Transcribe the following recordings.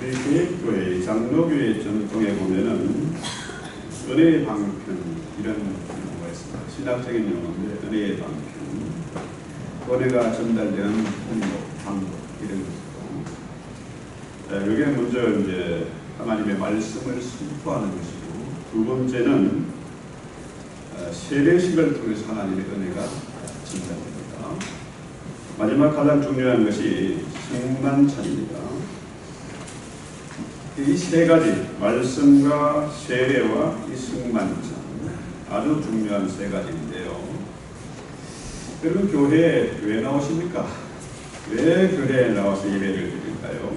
우리 교회의 장로교회 전통에 보면은 은혜의 방편 이런 용어가 있습니다. 신학적인 용어인데 은혜의 방편, 은혜가 전달되는 방법 이런 것이고, 이게 먼저 이제 하나님의 말씀을 선포하는 것이고, 두 번째는 세례식을 통해서 하나님의 은혜가 전달됩니다. 마지막 가장 중요한 것이 성만찬입니다. 이 세 가지, 말씀과 세례와 이 성만찬, 아주 중요한 세 가지인데요. 여러분, 교회에 왜 나오십니까? 왜 교회에 나와서 예배를 드릴까요?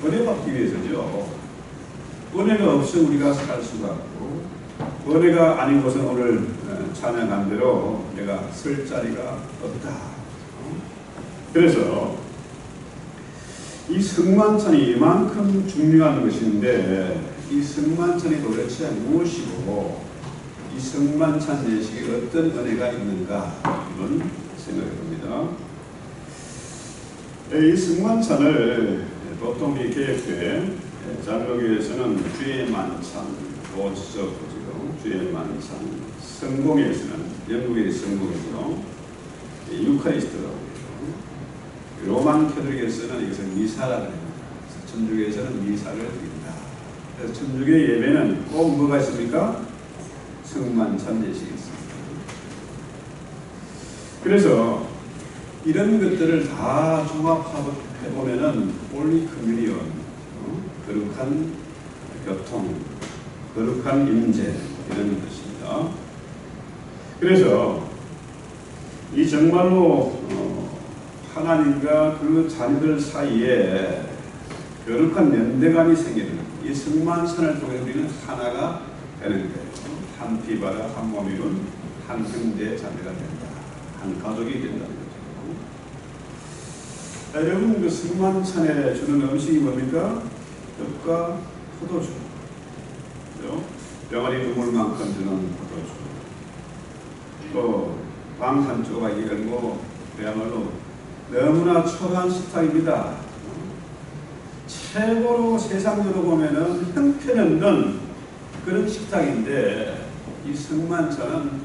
은혜 받기 위해서죠. 은혜가 없으면 우리가 살 수가 없고, 은혜가 아닌 것은 오늘 찬양한 대로 내가 설 자리가 없다. 그래서 이 성만찬이 이만큼 중요한 것인데, 이 성만찬이 도대체 무엇이고 이 성만찬 예식에 어떤 은혜가 있는가, 이런 생각해 봅니다. 이 성만찬을 보통 이 개혁교회 장로교에서는 주의 만찬, 로스죠, 주의 만찬, 성공에서는 영국의 성공에서 유카리스트라고 로만 캐톨릭에서는 이것을 미사라고 합니다. 천주교에서는 미사를 드립니다. 그래서 천주교 예배는 꼭 뭐가 있습니까? 성만찬 예식이 있습니다. 그래서 이런 것들을 다 종합해보면은 홀리 커뮤니언, 거룩한 교통, 거룩한 임재, 이런 것입니다. 그래서 이 정말로 하나님과 그 자녀들 사이에 거룩한 연대감이 생기는, 이 성만찬을 통해 우리는 하나가 되는 거예요. 한 피바라 한 몸이룬 한 형제 자매가 된다. 한 가족이 된다는 거죠. 여러분, 그 성만찬에 주는 음식이 뭡니까? 떡과 포도주. 그렇죠? 병아리 눈물만큼 주는 포도주. 또 방 한 조각이 열고 그야말로 너무나 초라한 식탁입니다. 최고로 세상으로 보면은 형편없는 그런 식탁인데, 이 성만찬은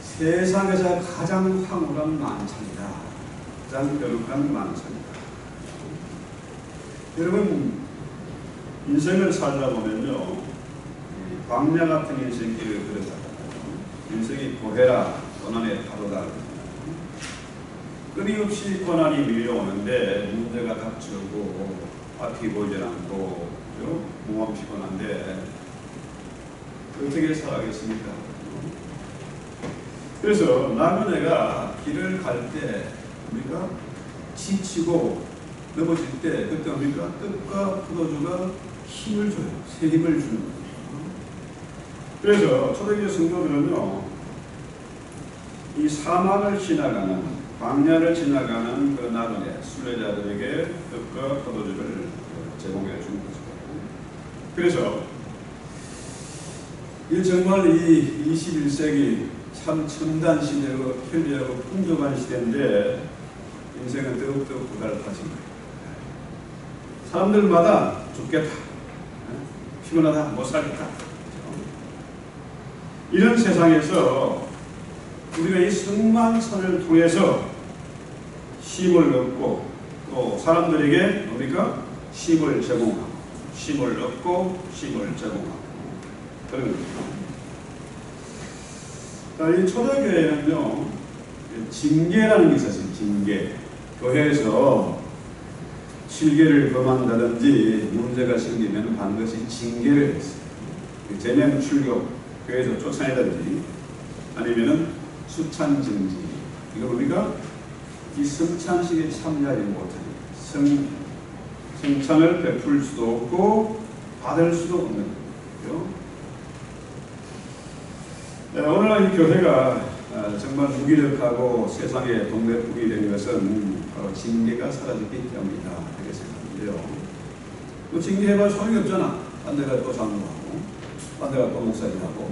세상에서 가장 황홀한 만찬이다. 가장 거룩한 만찬이다. 여러분, 인생을 살다 보면요, 광야 같은 인생길을 걸어가잖아요. 인생이 고해라, 고난의 파도다. 끊임없이 고난이 밀려오는데 문제가 닥쳐오고 앞이 보이지 않고 몸은 피곤한데 어떻게 살아가겠습니까? 그래서 나그네가 길을 갈 때 우리가 지치고 넘어질 때 그때 우리가 떡과 포도주가 힘을 줘요. 새 힘을 주는 거예요. 그래서 초대교회 성도들은요, 이 사막을 지나가는, 광야를 지나가는 그 나그네 순례자들에게 떡과 포도주를 제공해 주는 거죠. 그래서 이 정말 이 21세기 참 첨단 시대고 편리하고 풍족한 시대인데, 인생은 더욱더 고달파진 거예요. 사람들마다 죽겠다, 피곤하다, 못 살겠다. 이런 세상에서 우리가 이 성만찬을 통해서 쉼을 얻고, 또 사람들에게 뭡니까? 쉼을 제공하고, 쉼을 얻고, 쉼을 제공하고, 그런 겁니다. 자, 이 초대교회는요, 징계라는 게 있었어요. 징계. 교회에서 7계를 범한다든지 문제가 생기면 반드시 징계를 했어요. 제명 출교, 교회에서 쫓아내든지 아니면은 수찬 정지. 이거 우리가 이 성찬식에 참여하지 못하니 성찬을 베풀 수도 없고 받을 수도 없는 거죠. 오늘날 이 교회가 정말 무기력하고 세상에 동네북이 된 것은 바로 징계가 사라졌기 때문이다, 이렇게 생각하는데요. 그 징계해봐 소용이 없잖아. 딴 데가 또 장로하고 딴 데가 또 목사님하고,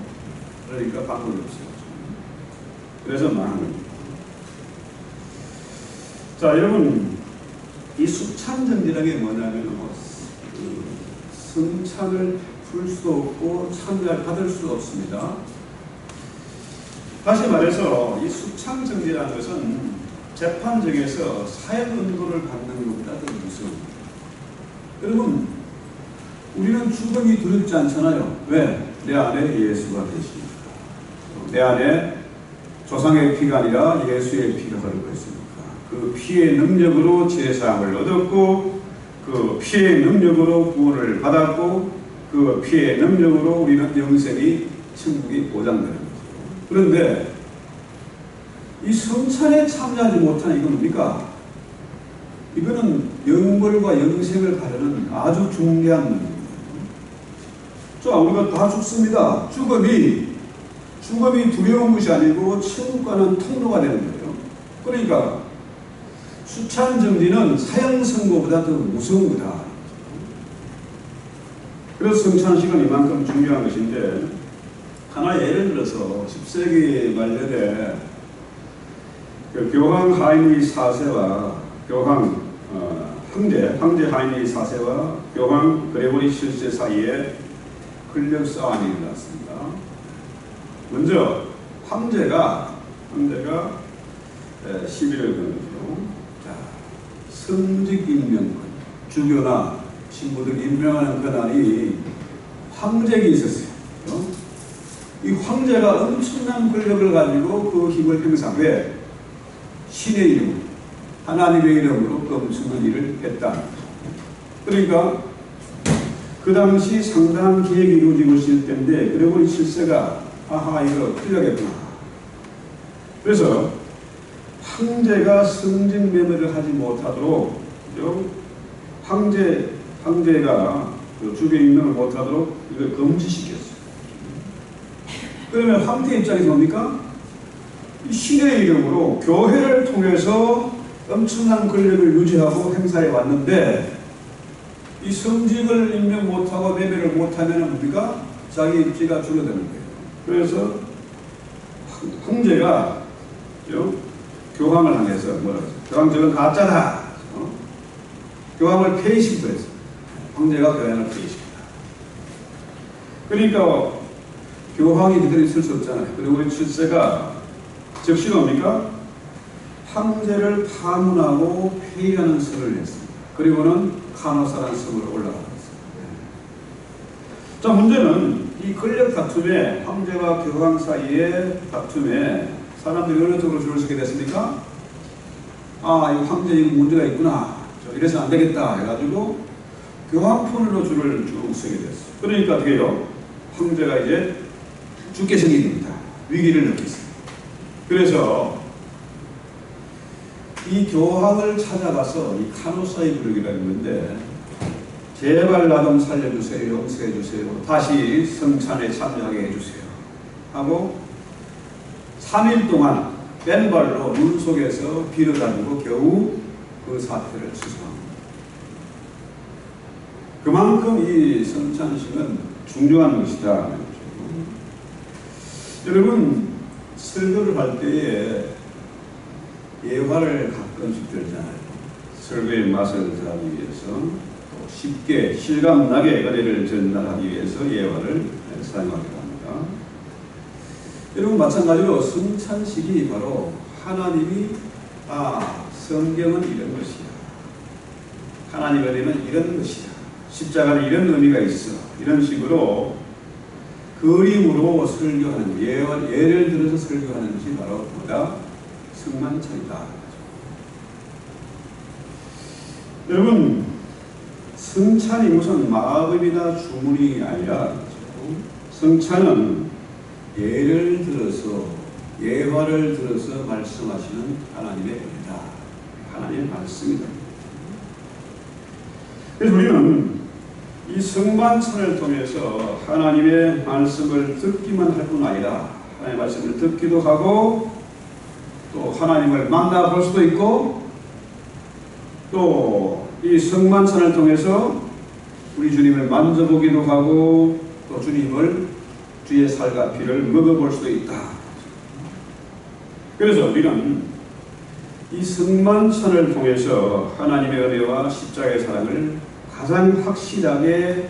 그러니까 방법이 없어요. 그래서 망하는 겁니다. 자, 여러분, 이 수찬정지라는 게 뭐냐면 그 성찬을 풀 수도 없고 찬을 받을 수도 없습니다. 다시 말해서 이 수찬정지라는 것은 재판정에서 사형언도를 받는 것보다 더 무서워요. 여러분, 우리는 죽음이 두렵지 않잖아요. 왜? 내 안에 예수가 계시니까. 내 안에 조상의 피가 아니라 예수의 피가 흐르고 있으니까. 그 피의 능력으로 제사함을 얻었고, 그 피의 능력으로 구원을 받았고, 그 피의 능력으로 우리는 영생이 천국이 보장되는 거죠. 그런데 이 성찬에 참여하지 못하는 이건 뭡니까? 이거는 영벌과 영생을 가르는 아주 중대한 문제입니다. 자, 우리가 다 죽습니다. 죽음이 두려운 것이 아니고 천국 가는 통로가 되는 거예요. 그러니까 수찬정지는 사형 선고보다 더 무서운 거다. 그래서 성찬식은 이만큼 중요한 것인데, 하나 예를 들어서 10세기 말년에 그 교황 하이니 4세와 황제 하이니 4세와 교황 그레고리 7세 사이에 권력 싸움이 일어났습니다. 먼저 황제가 시비를 거는죠. 성직 임명권, 주교나 신부들 임명하는 권한이 황제에게 있었어요. 이 황제가 엄청난 권력을 가지고 그 힘을 행사하고, 왜? 신의 이름, 하나님의 이름으로 그 엄청난 일을 했다. 그러니까 그 당시 상당한 계획이 이루어지고 있을 때인데, 그리고 이 7세가 아하, 이거 틀렸겠구나. 그래서 황제가 성직 매매를 하지 못하도록, 황제가 그 주교 임명을 못하도록 이걸 금지시켰어요. 그러면 황제 입장에서 뭡니까? 신의 이름으로 교회를 통해서 엄청난 권력을 유지하고 행사해 왔는데, 이 성직을 임명 못하고 매매를 못하면 뭡니까? 자기 입지가 줄어드는 거예요. 그래서 황제가 교황을 향해서 뭐라고 했어요? 교황 저건 가짜다. 교황을 폐위시키고 했어요. 황제가 교황을 폐위시켰다. 그러니까 교황이 그대로 있을 수 없잖아요. 그리고 우리 7세가 즉시 뭡니까? 황제를 파문하고 폐위하는 설을 했습니다. 그리고는 카노사라는 섬으로 올라갔습니다. 자, 문제는 이 권력 다툼에, 황제와 교황 사이의 다툼에 사람들이 어느 쪽으로 줄을 서게 됐습니까? 아, 이 황제 이거 문제가 있구나. 이래서 안 되겠다 해가지고 교황편으로 줄을 쭉 서게 됐어요. 그러니까 어떻게 해요? 황제가 이제 죽게 생긴 겁니다. 위기를 느꼈어요. 그래서 이 교황을 찾아가서 이 카노사의 부르기라는 건데, 제발 나 좀 살려주세요, 용서해주세요, 다시 성찬에 참여하게 해주세요 하고 3일 동안 맨발로 물 속에서 빌어가지고 겨우 그 사태를 취소합니다. 그만큼 이 성찬식은 중요한 것이다. 여러분, 설교를 할 때에 예화를 가끔씩 들잖아요. 설교의 맛을 더하기 위해서, 또 쉽게 실감나게 은혜를 전달하기 위해서 예화를 사용하기도 합니다. 여러분, 마찬가지로 성찬식이 바로 하나님이 성경은 이런 것이야, 하나님의 은혜는 이런 것이야, 십자가는 이런 의미가 있어, 이런 식으로 그림으로 설교하는, 예를 들어서 설교하는 것이 바로 뭐다? 성만찬이다. 여러분, 성찬이 무슨 마법이나 주문이 아니라, 성찬은 예를 들어서, 예화를 들어서 말씀하시는 하나님의 은혜다. 하나님의 말씀이다. 그래서 우리는 이 성만찬을 통해서 하나님의 말씀을 듣기만 할 뿐 아니라, 하나님의 말씀을 듣기도 하고, 또 하나님을 만나볼 수도 있고, 또 이 성만찬을 통해서 우리 주님을 만져보기도 하고, 또 주의 살과 피를 먹어볼 수도 있다. 그래서 우리는 이 승만찬을 통해서 하나님의 은혜와 십자가의 사랑을 가장 확실하게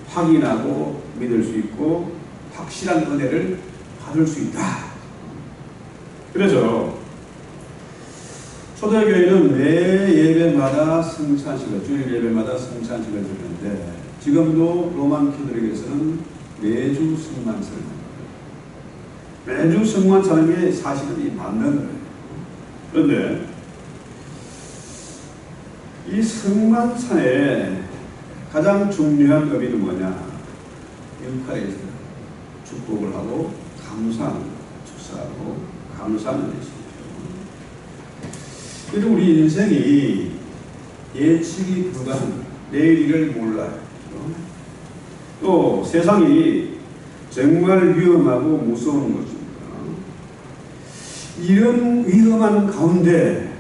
확인하고 믿을 수 있고 확실한 은혜를 받을 수 있다. 그래서 초대교회는 매 예배마다 승찬식을, 주일 예배마다 승찬식을 드리는데 지금도 로만 캐톨릭에서는 매주 승만찬을 합니다. 매주 승만찬하는 게 사실은 이 맞는 거예요. 그런데 이 승만찬의 가장 중요한 의미는 뭐냐? 유카리스트, 축복을 하고 감사하는 것, 축사하고 감사하는 것이죠. 그래서 우리 인생이 예측이 불가능해요. 내일 일을 몰라요. 또 세상이 정말 위험하고 무서운 것입니다. 이런 위험한 가운데,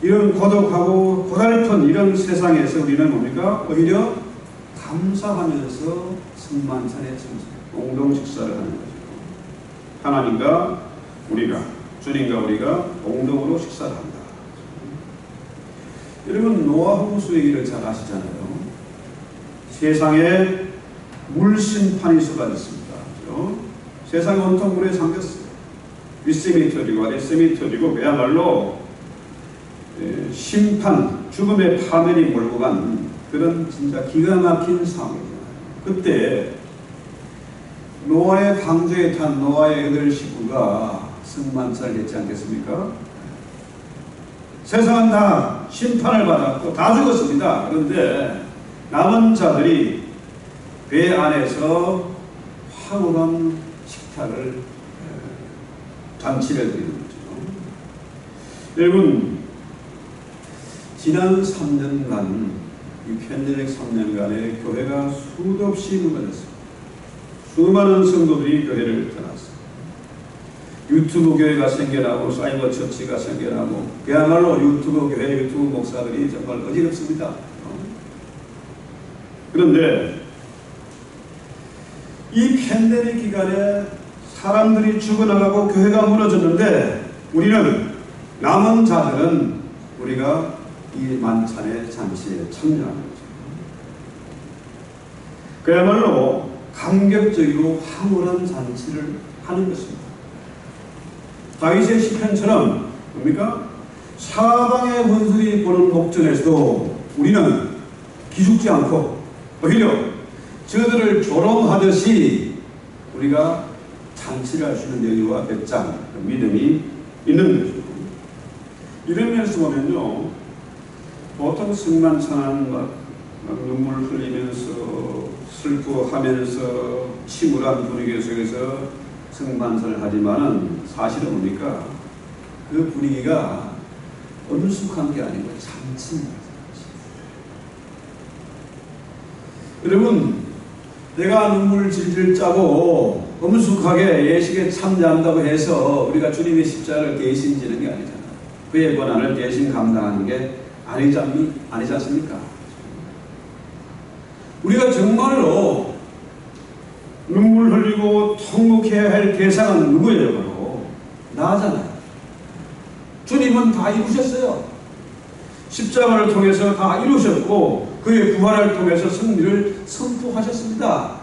이런 고독하고 고달픈 이런 세상에서 우리는 뭡니까? 오히려 감사하면서 승만찬에 공동 식사를 하는 거죠. 하나님과 우리가, 주님과 우리가 공동으로 식사를 한다. 여러분, 노아 홍수 얘기를 잘 아시잖아요. 세상에 물심판이 쏟아졌습니다. 세상이 온통 물에 잠겼어요. 윗샘이 터지고 아랫샘이 터지고 그야말로 심판, 죽음의 파멸이 몰고 간 그런 진짜 기가 막힌 상황이잖아요. 그때 노아의 방주에 탄 노아의 8 식구가 승만찬을 했지 않겠습니까? 세상은 다 심판을 받았고 다 죽었습니다. 그런데 남은 자들이 배 안에서 황홀한 식탁을 잔치를 드리는 거죠. 여러분, 지난 3년간, 이 팬데믹 3년간에 교회가 수도 없이 무너졌습니다. 수많은 성도들이 교회를 떠났습니다. 유튜브 교회가 생겨나고 사이버 처치가 생겨나고 그야말로 유튜브 교회, 유튜브 목사들이 정말 어지럽습니다. 그런데 이 팬데믹 기간에 사람들이 죽어나가고 교회가 무너졌는데 우리는 남은 자들은 우리가 이 만찬의 잔치에 참여하는 거죠. 그야말로 감격적이고 황홀한 잔치를 하는 것입니다. 다윗의 시편처럼 뭡니까? 사방의 원수들이 보는 목전에서도 우리는 기죽지 않고 오히려 저들을 조롱하듯이 우리가 잔치를 할 수 있는 여유와 배짱, 믿음이 있는 거죠. 이런 면에서 보면요, 보통 승만찬은 막 눈물 흘리면서 슬퍼하면서 침울한 분위기 속에서 승만찬을 하지만은 사실은 뭡니까? 그 분위기가 엄숙한 게 아니고 잔치입니다. 여러분, 내가 눈물 질질 짜고 엄숙하게 예식에 참여한다고 해서 우리가 주님의 십자가를 대신 지는 게 아니잖아요. 그의 고난을 대신 감당하는 게 아니지 않습니까? 우리가 정말로 눈물 흘리고 통곡해야 할 대상은 누구예요? 바로 나잖아요. 주님은 다 이루셨어요. 십자가를 통해서 다 이루셨고 그의 부활을 통해서 승리를 선포하셨습니다.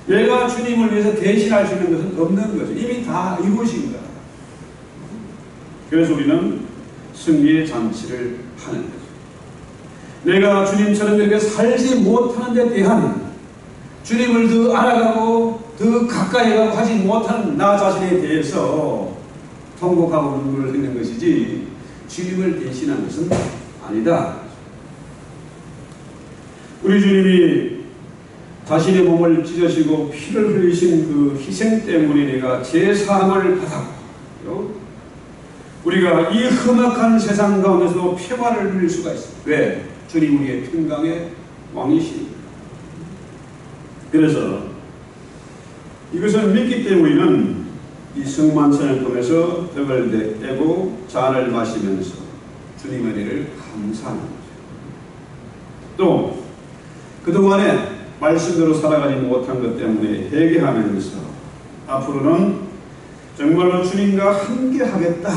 내가 주님을 위해서 대신할 수 있는 것은 없는 거죠. 이미 다 이루신 거예요. 그래서 우리는 승리의 잔치를 하는 거죠. 내가 주님처럼 이렇게 살지 못하는 데 대한 주님을 더 알아가고 더 가까이 가고 하지 못하는 나 자신에 대해서 통곡하고 눈물을 흘리는 것이지 주님을 대신한 것은 아니다. 우리 주님이 자신의 몸을 찢으시고 피를 흘리신 그 희생 때문에 내가 제사함을 받았고 우리가 이 험악한 세상 가운데서도 평화를 누릴 수가 있습니다. 왜? 주님 우리의 평강의 왕이시니까. 그래서 이것을 믿기 때문에 우리는 이 승만찬을 통해서 덕을 떼고 잔을 마시면서 주님의 은혜를 감사하는 거죠. 또 그동안에 말씀대로 살아가지 못한 것 때문에 회개하면서 앞으로는 정말로 주님과 함께 하겠다.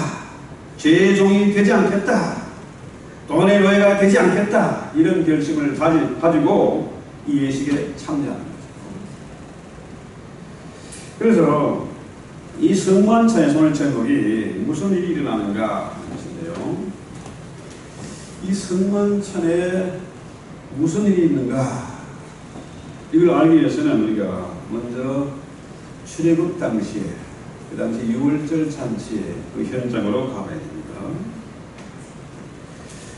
죄의 종이 되지 않겠다. 돈의 노예가 되지 않겠다. 이런 결심을 가지고 이 예식에 참여하는 거죠. 그래서 이 성만찬의 오늘 제목이 무슨 일이 일어나는가 하는데요. 이 성만찬에 무슨 일이 있는가? 이걸 알기 위해서는 우리가 먼저 출애굽 당시에, 그 당시 6월절 잔치의 그 현장으로 가봐야 됩니다.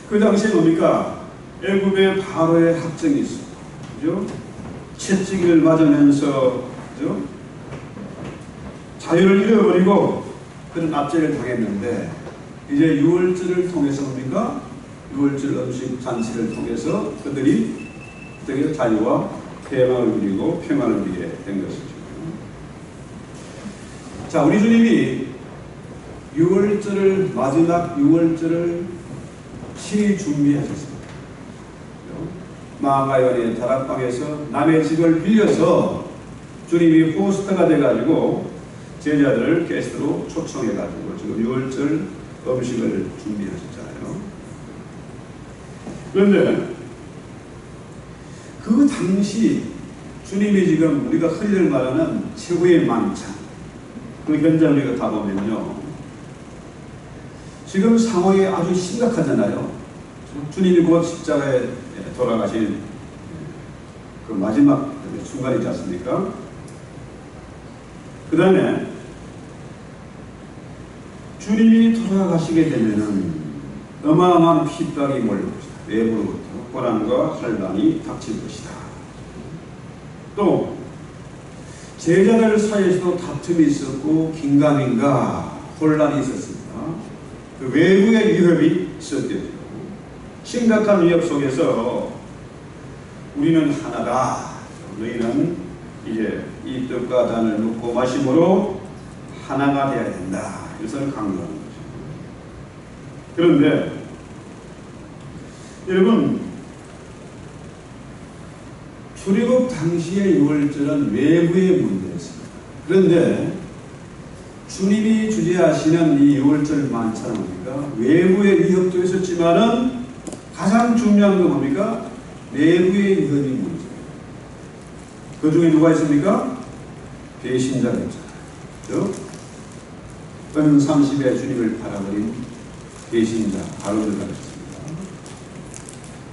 그 당시에 뭡니까? 애굽의 바로의 합정이 있었고, 그죠? 채찍을 맞으면서, 그죠? 자유를 잃어버리고 그런 압제를 당했는데, 이제 6월절을 통해서 뭡니까? 6월절 음식 잔치를 통해서 그들이 되게 자유와 대망을 누리고 평안을 누리게 된 것이죠. 자, 우리 주님이 6월절을, 마지막 6월절을 친히 준비하셨습니다. 마가연의 다락방에서 남의 집을 빌려서 주님이 호스트가 돼가지고 제자들을 게스트로 초청해가지고 지금 6월절 음식을 준비하셨잖아요. 그런데 그 당시 주님이 지금 우리가 흔히들 말하는 최후의 만찬, 그 현장을 우리가 가보면요, 지금 상황이 아주 심각하잖아요. 주님이 곧 십자가에 돌아가신 그 마지막 순간이지 않습니까? 그 다음에 주님이 돌아가시게 되면은 어마어마한 핍박이 몰릴 것이다. 외부로부터 고난과 환난이 닥칠 것이다. 또 제자들 사이에서도 다툼이 있었고 긴가민가 혼란이 있었습니다. 그 외부의 위협이 있었겠죠. 심각한 위협 속에서 우리는 하나다. 너희는 이제 이 떡과 잔을 먹고 마심으로 하나가 되어야 된다. 그래서 강조하는 거죠. 그런데 여러분, 출애굽 당시의 6월절은 외부의 문제였습니다. 그런데 주님이 주재하시는 이 6월절 만찬은 뭡니까? 외부의 위협도 있었지만은 가장 중요한 건 뭡니까? 내부의 위협이 문제예요. 그 중에 누가 있습니까? 배신자가 있잖아요. 은 30에 주님을 팔아버린 배신자 바로들가 있습니다.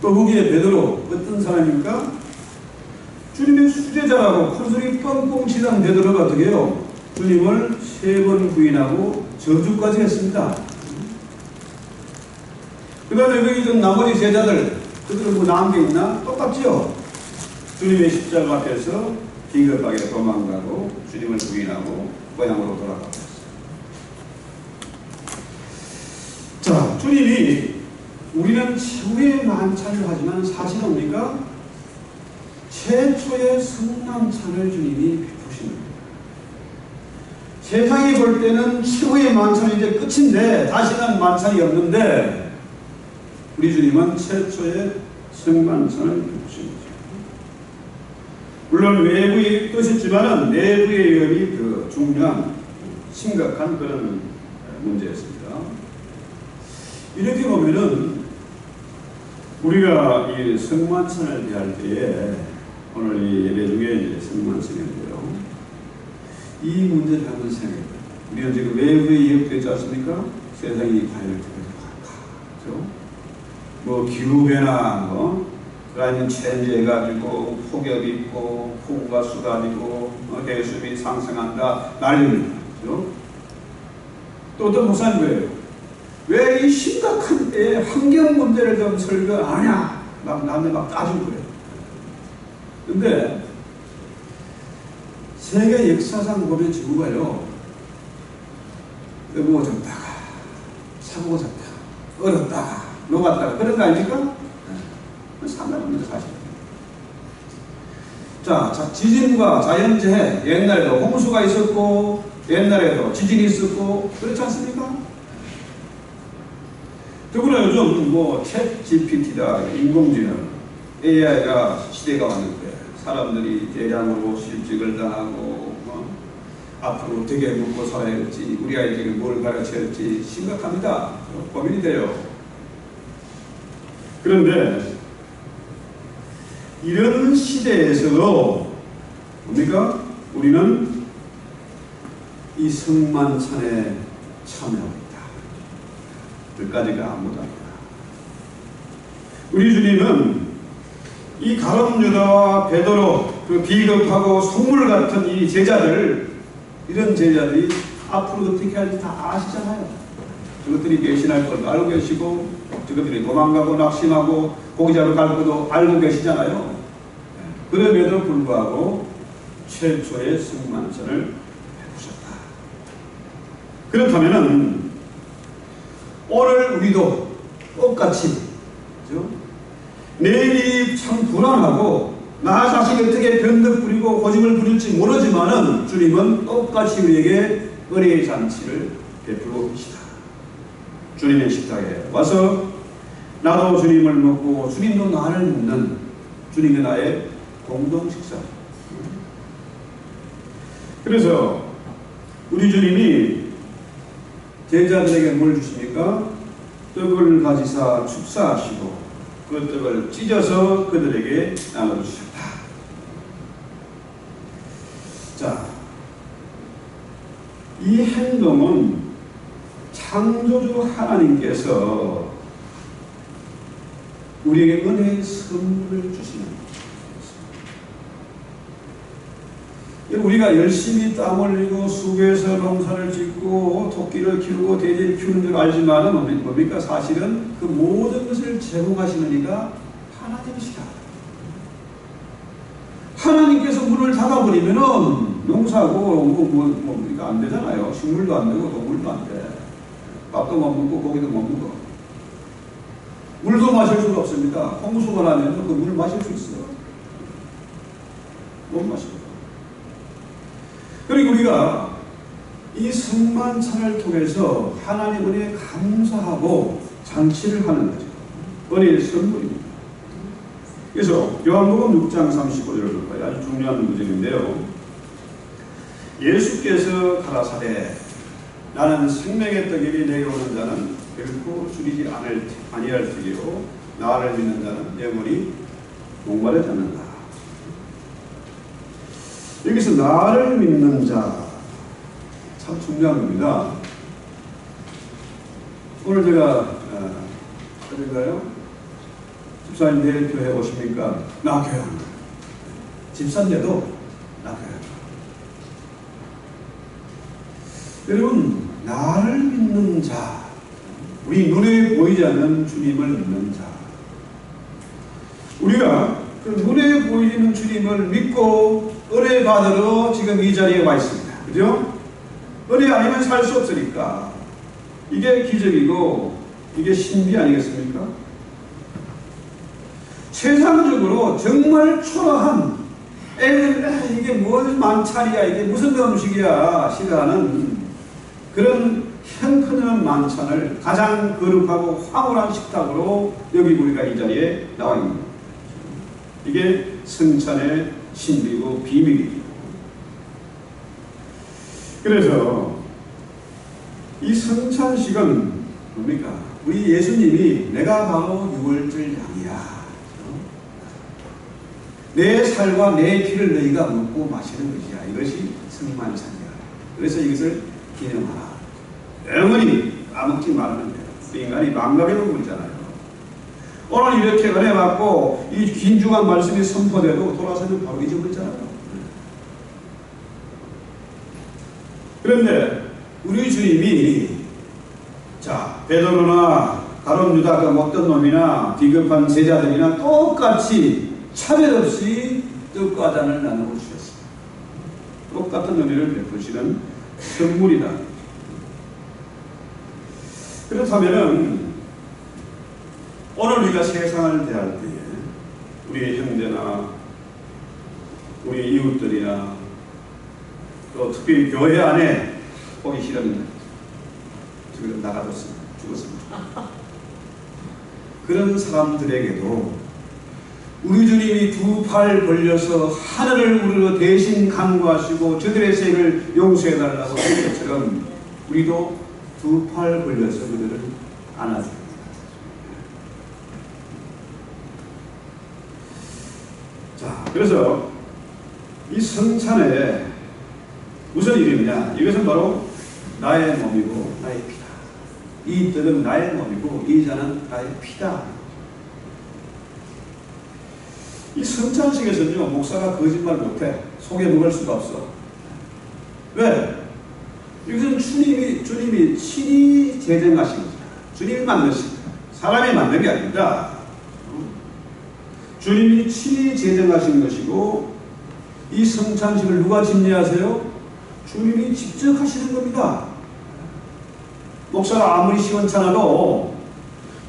또 거기에 베드로 어떤 사람입니까? 주님의 수제자라고 큰소리 뻥뻥 치던 베드로가 어떻게 해요? 주님을 3번 부인하고 저주까지 했습니다. 그 다음에 여기 있던 나머지 제자들, 그들은 뭐 나은 게 있나? 똑같지요? 주님의 십자가 앞에서 비겁하게 도망가고 주님을 부인하고 고향으로 돌아가고. 자, 주님이 우리는 최후의 만찬을 하지만 사실은 뭡니까? 최초의 성만찬을 주님이 베푸시는 겁니다. 세상이 볼 때는 최후의 만찬이 이제 끝인데 다시는 만찬이 없는데 우리 주님은 최초의 성만찬을 베푸시는 거죠. 물론 외부의 뜻이지만 내부의 위협이 더 중요한 심각한 그런 문제였습니다. 이렇게 보면은 우리가 이 성만찬을 대할 때에 오늘 이 예배 중에 이제 성만찬인데요, 이 문제를 한번 생각해봐요. 우리는 지금 외부에 위협되지 않습니까? 세상이 과연 어떻게 될까? 그렇죠? 뭐 기후변화, 그러면 체인지해가지고 폭염이 있고 폭우가 쏟아지고 해수비 상승한다 난립니다. 그렇죠? 또 어떤 목사님 거예요. 왜 이 심각한 때에 환경 문제를 좀 설교 안 하냐? 막 남들 막 따지고 그래요. 근데 세계 역사상 보면 지구가요, 뜨거워졌다가 차가워졌다가 얼었다가 녹았다가 그런 거 아닙니까? 상관없는 사실입니다. 자, 지진과 자연재해, 옛날에도 홍수가 있었고 옛날에도 지진이 있었고 그렇지 않습니까? 더구나 요즘 뭐 챗 GPT다, 인공지능, AI가 시대가 왔는데 사람들이 대량으로 실직을 당하고 앞으로 어떻게 먹고 살아야 할지, 우리 아이들에게 뭘 가르쳐야 할지 심각합니다. 고민이 돼요. 그런데 이런 시대에서도 뭡니까? 우리는 이 성만찬에 참여합니다. 그까지가 아무도 아니다. 우리 주님은 이 가룟 유다와 베드로, 그 비겁하고 속물 같은 이 제자들, 이런 제자들이 앞으로 어떻게 할지 다 아시잖아요. 저것들이 배신할 걸 알고 계시고, 저것들이 도망가고 낙심하고 고기자로 갈 것도 알고 계시잖아요. 그럼에도 불구하고 최초의 성만찬을 베푸셨다. 그렇다면은 오늘 우리도 똑같이, 그죠? 내일이 참 불안하고 나 자신이 어떻게 변덕 부리고 고집을 부릴지 모르지만은 주님은 똑같이 우리에게 은혜의 잔치를 베풀고 계시다. 주님의 식탁에 와서 나도 주님을 먹고 주님도 나를 먹는 주님과 나의 공동 식사. 그래서 우리 주님이 제자들에게 뭘 주십니까? 떡을 가지사 축사하시고 그 떡을 찢어서 그들에게 나눠주셨다. 자, 이 행동은 창조주 하나님께서 우리에게 은혜의 선물을 주시는 것입니다. 우리가 열심히 땀 흘리고 수고해서 농사를 짓고 토끼를 키우고 돼지를 키우는 줄 알지만 뭡니까? 사실은 그 모든 것을 제공하시는 이가 하나님이시다. 하나님께서 문을 닫아버리면은 농사고 이거 안 되잖아요. 식물도 안 되고 동물도 안 돼. 밥도 못 먹고 고기도 못 먹어. 물도 마실 수가 없습니다. 홍수가 나면 그 물을 마실 수 있어요. 못 마셔요. 그리고 우리가 이 성만찬을 통해서 하나님 은혜에 감사하고 잔치를 하는 거죠. 은혜의 선물입니다. 그래서 요한복음 6장 35절을 볼까요? 아주 중요한 구절인데요. 예수께서 가라사대 나는 생명의 떡이니 내게 오는 자는 결코 줄이지 아니할 테기로 나를 믿는 자는 영원히 목마르지 않는다. 여기서 나를 믿는 자 참 중요한 겁니다. 오늘 제가 어딘가요? 집사님 내일 교회 오십니까? 나 교회 안 가. 집사인데도 나 교회 안 가. 여러분, 나를 믿는 자, 우리 눈에 보이지 않는 주님을 믿는 자, 우리가 그 눈에 보이는 주님을 믿고 은혜 받으러 지금 이 자리에 와 있습니다. 그죠? 은혜 아니면 살 수 없으니까. 이게 기적이고 이게 신비 아니겠습니까? 세상적으로 정말 초라한 이게 무슨 만찬이야, 이게 무슨 음식이야 싫어하는 그런 형편없는 만찬을 가장 거룩하고 황홀한 식탁으로 여기 우리가 이 자리에 나와 있는 겁니다. 이게 성찬의 신비고 비밀이에요. 그래서 이 성찬식은 뭡니까? 우리 예수님이 내가 바로 유월절 양이야. 내 살과 내 피를 너희가 먹고 마시는 것이야. 이것이 성만찬이야. 그래서 이것을 기념하라. 영원히 까먹지 말라는 거예요. 인간이 망각의 동물이잖아요. 오늘 이렇게 은혜 받고 이 긴중한 말씀이 선포돼도 돌아서면 바로 잊어버리잖아요. 그런데 우리 주님이 자 베드로나 가룟 유다가 어떤 놈이나 비겁한 제자들이나 똑같이 차별 없이 떡과 잔을 나누어 주셨습니다. 똑같은 은혜를 베푸시는 선물이다. 그렇다면은 오늘 우리가 세상을 대할 때에 우리의 형제나 우리 이웃들이나 또 특히 교회 안에 보기 싫은 지금 나가뒀습니다. 죽었습니다. 그런 사람들에게도 우리 주님이 두 팔 벌려서 하늘을 우르르 대신 간구하시고 저들의 죄를 용서해달라고 한 것처럼 우리도 두 팔 벌려서 그들을 안아줍니다. 자, 그래서 이 성찬에 무슨 일이냐? 이것은 바로 나의 몸이고 나의 피다. 이 떡은 나의 몸이고 이 잔은 나의 피다. 이 성찬식에서는요, 목사가 거짓말 못해. 속에 먹을 수가 없어. 왜? 이것은 주님이 친히 제정하신 거죠. 주님이 만드신 거예요. 사람이 만든 게 아닙니다. 주님이 친히 제정하신 것이고, 이 성찬식을 누가 집례하세요? 주님이 직접 하시는 겁니다. 목사가 아무리 시원찮아도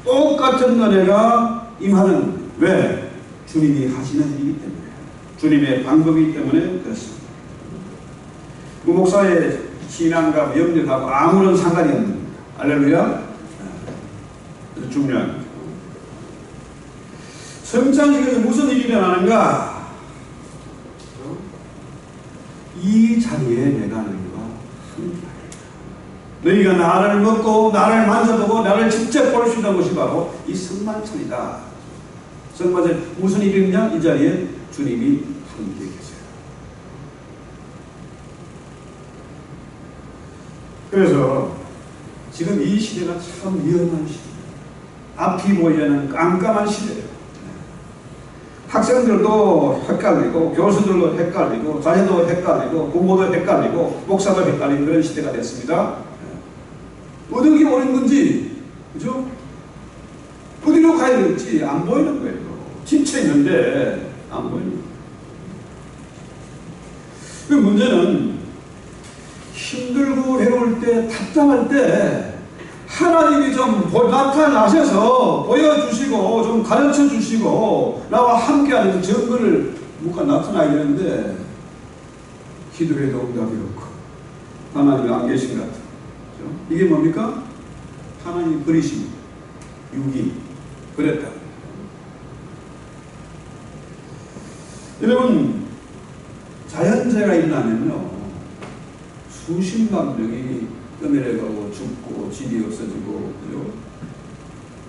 똑같은 은혜가 임하는, 왜? 주님이 하시는 일이기 때문에, 주님의 방법이기 때문에 그렇습니다. 그 목사의 신앙과 영역하고 아무런 상관이 없는 겁니다. 할렐루야. 중요한 거죠. 성찬식에서 무슨 일이 일어나는가? 이 자리에 내가 너희와 함께하리라. 너희가 나를 먹고 나를 만져보고 나를 직접 볼 수 있는 것이 바로 이 성만찬이다. 성만찬 무슨 일이 있냐? 이 자리에 주님이 함께 계세요. 그래서 지금 이 시대가 참 위험한 시대예요. 앞이 보이는 깜깜한 시대예요. 학생들도 헷갈리고 교수들도 헷갈리고 자녀도 헷갈리고 부모도 헷갈리고 목사도 헷갈리는 그런 시대가 됐습니다. 어디로 오는 건지, 그죠? 어디로 가야 될지 안 보이는 거예요. 지쳐 있는데 안 보이는 거예요. 그 문제는 힘들고 외로울 때, 답답할 때 하나님이 좀 나타나셔서 보여주시고 좀 가르쳐 주시고 나와 함께하는 증거를 뭔가 나타나야 되는데 기도해도 응답이 없고 하나님이 안 계신 것 같아요. 이게 뭡니까? 하나님이 버리신 유기 그랬다. 여러분, 자연재해가 일어나면요 수십만 명이 떠내려가고 죽고 집이 없어지고, 그죠?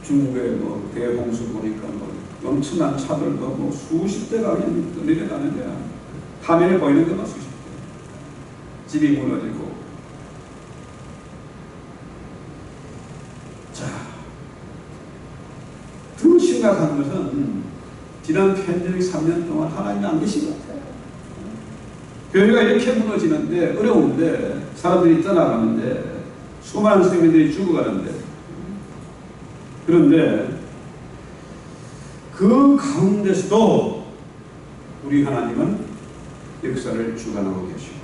중국의 뭐 대홍수 보니까 뭐 엄청난 차들도 뭐 수십 대가 그냥 떠내려가는 거야. 화면에 보이는 것만 수십 대. 집이 무너지고. 자, 더 심각한 것은 지난 팬데믹 3년 동안 하나님이 안 계신 것 같아요. 교회가 이렇게 무너지는데, 어려운데, 사람들이 떠나가는데, 수많은 생명들이 죽어가는데, 그런데 그 가운데서도 우리 하나님은 역사를 주관하고 계시고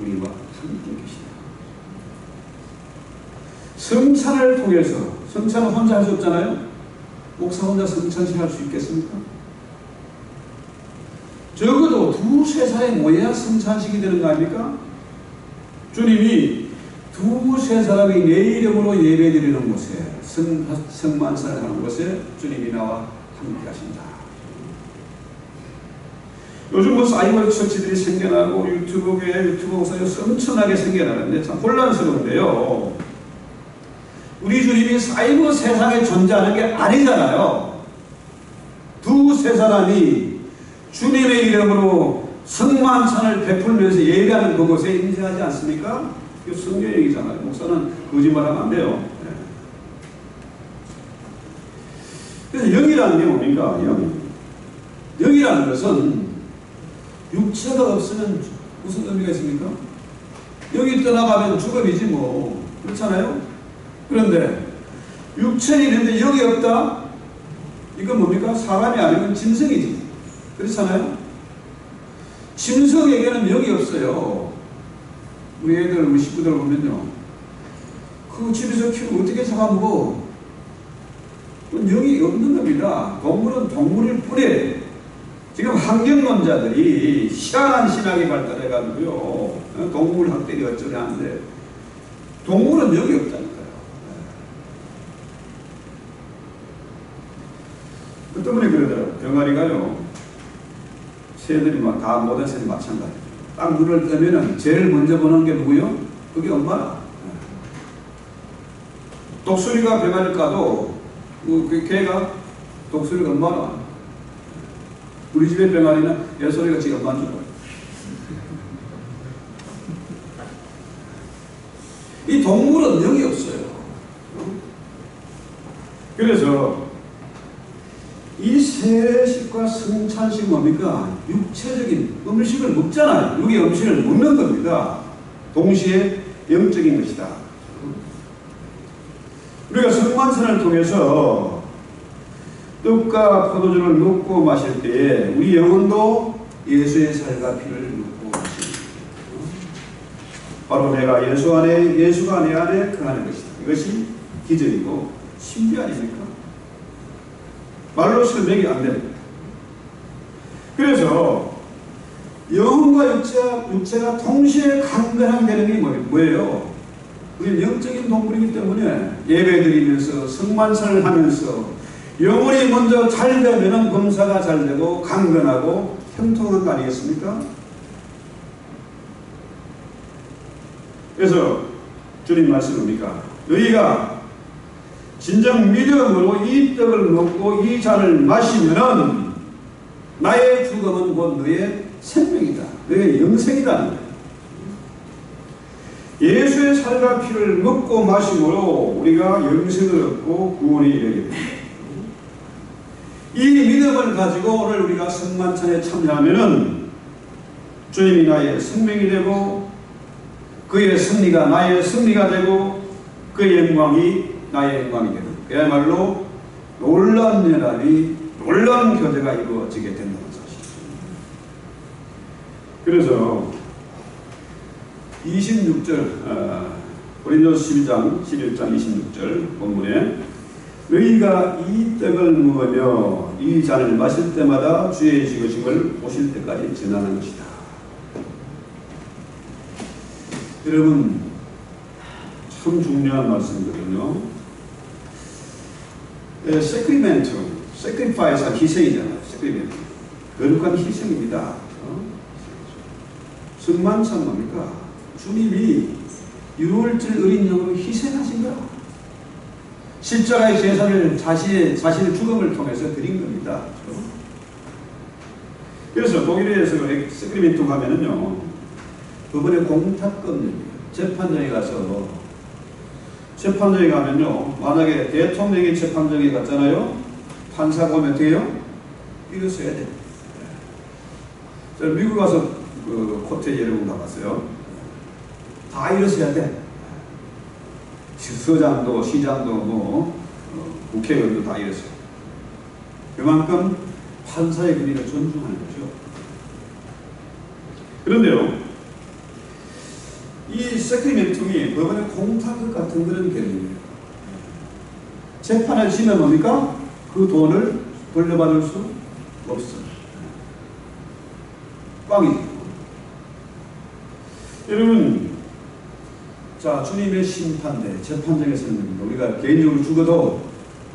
우리와 함께 계시다. 성찬을 통해서, 성찬은 혼자 할 수 없잖아요. 목사 혼자 성찬식 할 수 있겠습니까? 적어도 두세 사람이 모여야 성찬식이 되는 거 아닙니까? 주님이 두세 사람이 내 이름으로 예배드리는 곳에, 성만찬을 하는 곳에 주님이 나와 함께 하신다. 요즘 뭐 사이버 처치들이 생겨나고 유튜브에 유튜브 목사에서 엄청나게 생겨나는데 참 혼란스러운데요. 우리 주님이 사이버 세상에 존재하는 게 아니잖아요. 두세 사람이 주님의 이름으로 성만찬을 베풀면서 예배하는 그곳에 임재하지 않습니까? 이거 성경의 얘기잖아요. 목사는 거짓말하면 안 돼요. 그래서 영이라는 게 뭡니까? 영이라는 것은 육체가 없으면 무슨 의미가 있습니까? 영이 떠나가면 죽음이지 뭐. 그렇잖아요? 그런데 육체는 있는데 영이 없다? 이건 뭡니까? 사람이 아니면 짐승이지. 그렇잖아요? 짐승에게는 영이 없어요. 우리 애들, 우리 식구들 보면요. 그 집에서 키우면 어떻게 잡아먹어? 그건 영이 없는 겁니다. 동물은 동물일 뿐이에요. 지금 환경론자들이 희한한 신학이 발달해가지고요. 동물 학대리 어쩌려 하는데, 동물은 영이 없다니까요. 그 때문에 그러더라고요. 병아리가요, 새들이 다 모든 새들이 마찬가지예요. 딱 눈을 뜨면은 제일 먼저 보는 게 누구요? 그게 엄마라. 독수리가 병아리를 까도 그 개가 독수리가 엄마라. 우리 집의 병아리는 애소리가 지금 엄마인 줄 알아요. 이 동물은 영이 없어요. 그래서 이 세식과 성찬식 뭡니까? 육체적인 음식을 먹잖아요. 육의 음식을 먹는 겁니다. 동시에 영적인 것이다. 우리가 성만찬을 통해서 떡과 포도주를 먹고 마실 때에 우리 영혼도 예수의 살과 피를 먹고 마십니다. 바로 내가 예수 안에, 예수가 내 안에 거하는 것이다. 이것이 기적이고 신비 아닙니까? 말로 설명이 안 됩니다. 그래서 영혼과 육체가 동시에 강건하게 되는 게 뭐예요? 우리는 영적인 동물이기 때문에 예배드리면서 성만찬을 하면서 영혼이 먼저 잘 되면 범사가 잘 되고 강건하고 형통한 거 아니겠습니까? 그래서 주님 말씀입니까? 너희가 진정 믿음으로 이 떡을 먹고 이 잔을 마시면은 나의 죽음은 곧 너의 생명이다. 너의 영생이라는 거예요. 예수의 살과 피를 먹고 마심으로 우리가 영생을 얻고 구원이 이르게 됩니다. 이 믿음을 가지고 오늘 우리가 성만찬에 참여하면은 주님이 나의 생명이 되고 그의 승리가 나의 승리가 되고 그의 영광이 나의 영광이 되는, 그야말로 놀라운 연합이, 놀라운 교제가 이루어지게 된다는 사실입니다. 그래서 26절 고린도서 12장 11장 26절 본문에 너희가 이 떡을 먹으며 이 잔을 마실 때마다 주의 죽으심을 보실 때까지 전하는 것이다. 여러분 참 중요한 말씀이거든요. 세크리멘트, 세크리파이스가 희생이잖아요. 세크리멘트, 거룩한 희생입니다. 성만찬 뭡니까? 주님이 유월절 어린 양으로 희생하신 거야. 십자가의 제사를 자신의 죽음을 통해서 드린 겁니다. 그래서 독일에서 세크리멘트 가면은요, 법원에 공탁권입니다. 재판장에 가서 재판정에 가면요, 만약에 대통령이 재판정에 갔잖아요. 판사가 오면 돼요? 이거 써야 돼. 저 미국 가서 그 코트에 여러분 가봤어요. 다 이거 써야 돼. 서장도, 시장도, 국회의원도 다 이랬어요. 그만큼 판사의 권위를 존중하는 거죠. 그런데요, 이 세크리멘tum이 법원의 공탁 같은 그런 개념이에요. 재판을 지면 뭡니까? 그 돈을 돌려받을 수 없어요. 꽝이죠. 여러분, 자, 주님의 심판대, 재판장에서는 우리가 개인적으로 죽어도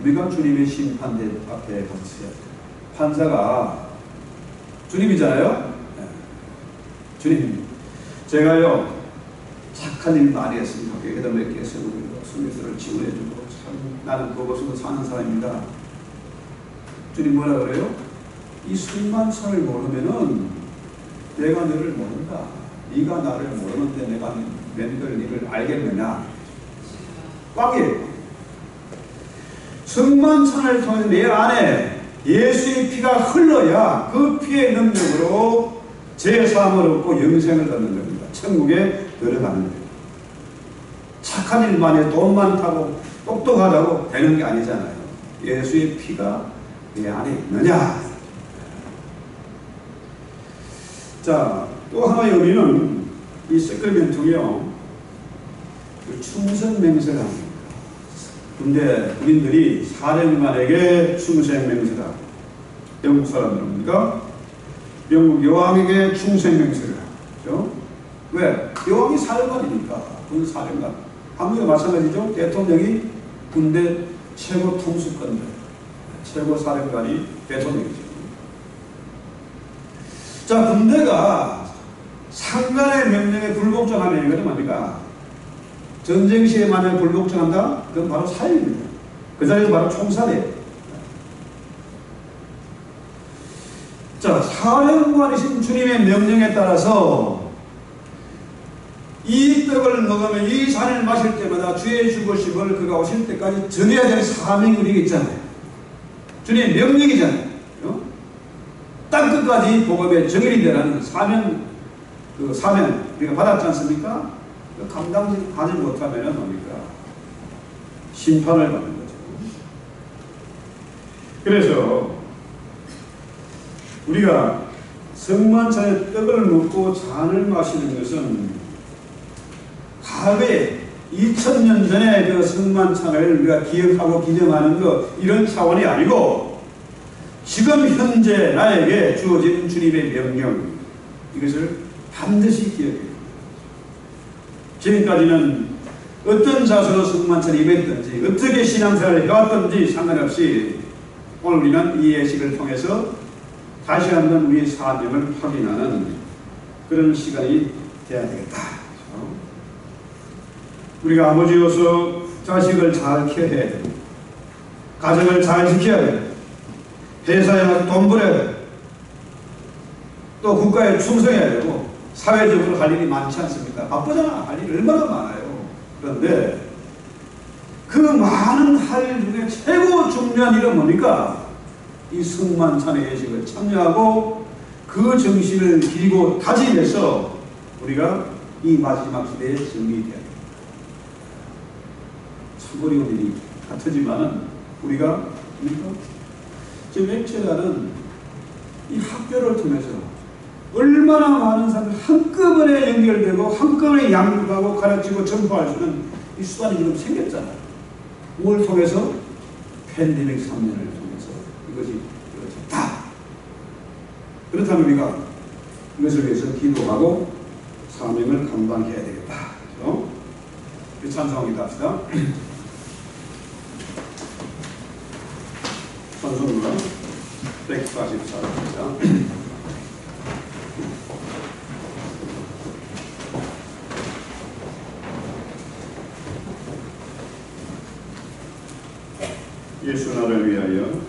우리가 주님의 심판대 앞에 갔어야 돼요. 판사가 주님이잖아요. 네. 주님, 제가요 착한 일 많이 했습니다. 여기다 몇 개 세우고 수미스를 지원해주고 참 나는 그것으로 사는 사람입니다. 주님 뭐라 그래요? 이 성만찬을 모르면은 내가 너를 모른다. 네가 나를 모르는데 내가 웬걸 너를 알겠느냐? 꽉이에요. 성만찬을 통해 내 안에 예수의 피가 흘러야 그 피의 능력으로 제사함을 얻고 영생을 얻는 겁니다. 천국에 들어가는 거예요. 착한 일만 해 돈 많다고 똑똑하다고 되는 게 아니잖아요. 예수의 피가 내 안에 있느냐. 자, 또 하나의 의미는 이 세크리멘tum이요, 충성 맹세를 합니다. 군대 군인들이 사령관에게 충성 맹세를 합니다. 영국 사람들입니까? 영국 여왕에게 충성 맹세를 하죠. 왜? 여왕이 사령관이니까. 군 사령관. 한국도 마찬가지죠. 대통령이 군대 최고 통수권자, 최고 사령관이 대통령이죠. 자, 군대가 상관의 명령에 불복종하는 이거는 뭡니까? 전쟁 시에 만약에 불복종한다? 그건 바로 사형입니다. 그 자리에서 바로 총살이에요. 자, 사령관이신 주님의 명령에 따라서 이 떡을 먹으면 이 잔을 마실 때마다 주의 죽으심을 그가 오실 때까지 전해야 될 사명이 우리에게 있잖아요. 주님의 명령이잖아요. 땅 끝까지 복음의 정일이 되라는 사명, 그 사명 우리가 받았지 않습니까? 감당하지 못하면 뭡니까? 심판을 받는 거죠. 그래서 우리가 성만찬에 떡을 먹고 잔을 마시는 것은 과거에 2000년 전에 그 성만찬을 우리가 기억하고 기념하는 것 이런 차원이 아니고 지금 현재 나에게 주어진 주님의 명령 이것을 반드시 기억해야 합니다. 지금까지는 어떤 자세로 성만찬에 임했든지 어떻게 신앙생활을 해왔든지 상관없이 오늘 우리는 이 예식을 통해서 다시 한번 우리의 사명을 확인하는 그런 시간이 되어야 되겠다. 우리가 아버지로서 자식을 잘 키워야 됩니다. 가정을 잘 지켜야 됩니다. 회사에 가서 돈 벌어야 돼요. 또 국가에 충성해야 되고 사회적으로 할 일이 많지 않습니까? 바쁘잖아. 할 일이 얼마나 많아요. 그런데 그 많은 할 일 중에 최고 중요한 일은 뭡니까? 이 성만찬의 예식을 참여하고 그 정신을 기리고 다짐해서 우리가 이 마지막 시대에 승리해야 됩니다. 참 어려운 일이 같으지만은 우리가 지금 액체자는 이 학교를 통해서 얼마나 많은 사람들이 한꺼번에 연결되고 한꺼번에 양육하고 가르치고 전파할 수 있는 이 수단이 지금 생겼잖아요. 뭘 통해서? 팬데믹 3년을 통해서 이것이 이루어졌다. 그렇다면 우리가 이것을 위해서 기도하고 사명을 감당해야 되겠다. 그렇죠? 찬송하기도 합시다. 찬송가 144입니다. 예수 나를 위하여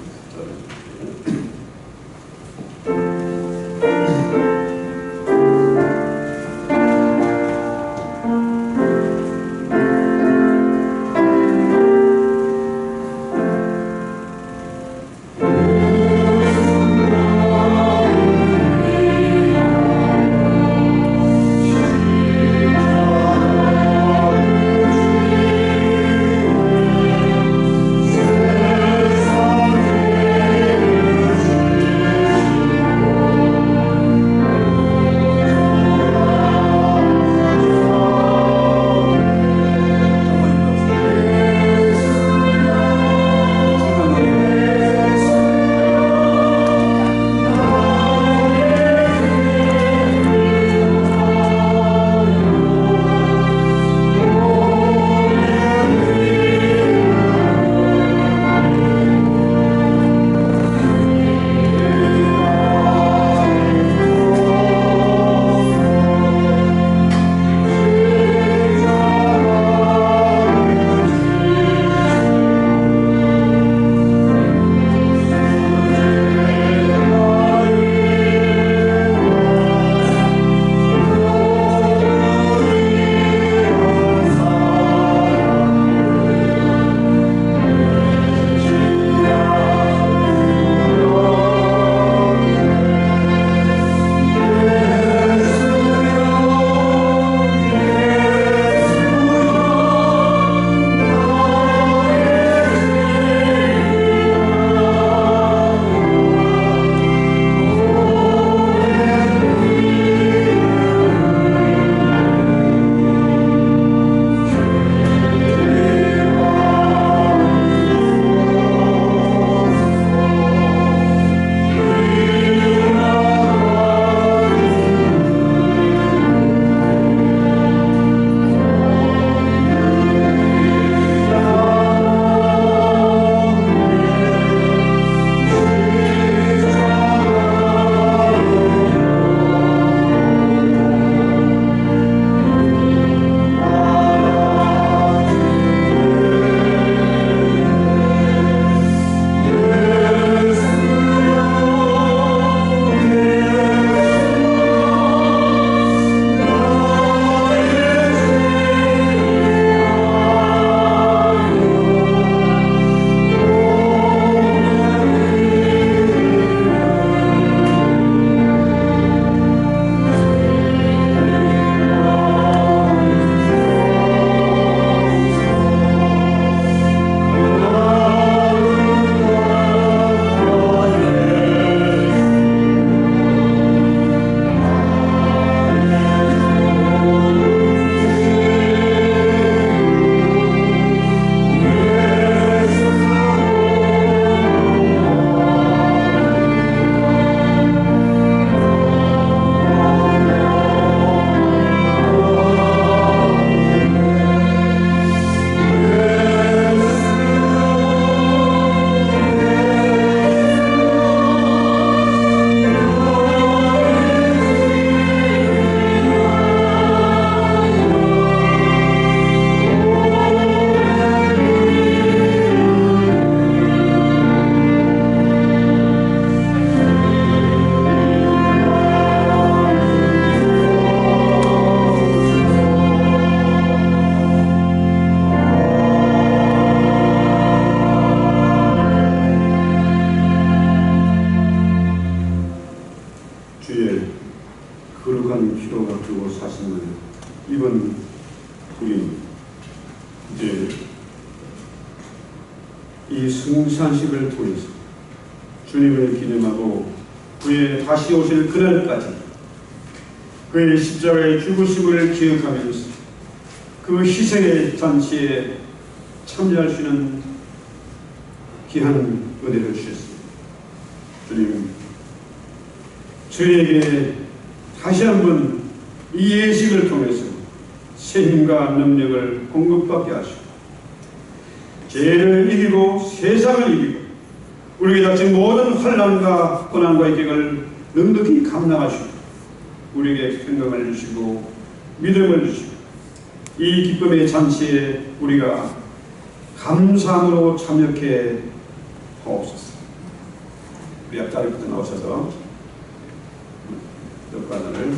유산식을 통해서 주님을 기념하고 그의 다시 오실 그날까지 그의 십자가의 죽으심을 기억하면서 그 희생의 잔치에 참여할 수 있는 귀한 은혜를 주셨습니다. 주님, 저희에게 다시 한번 이 예식을 통해서 새 힘과 능력을 공급받게 하시고 죄를 이기고 세상을 이기고 우리에게 닥친 모든 환난과 고난과의 격을 넉넉히 감당하시고 우리에게 평강을 주시고 믿음을 주시고 이 기쁨의 잔치에 우리가 감사함으로 참여케 하옵소서. 우리 앞자리부터 나오셔서 몇 관을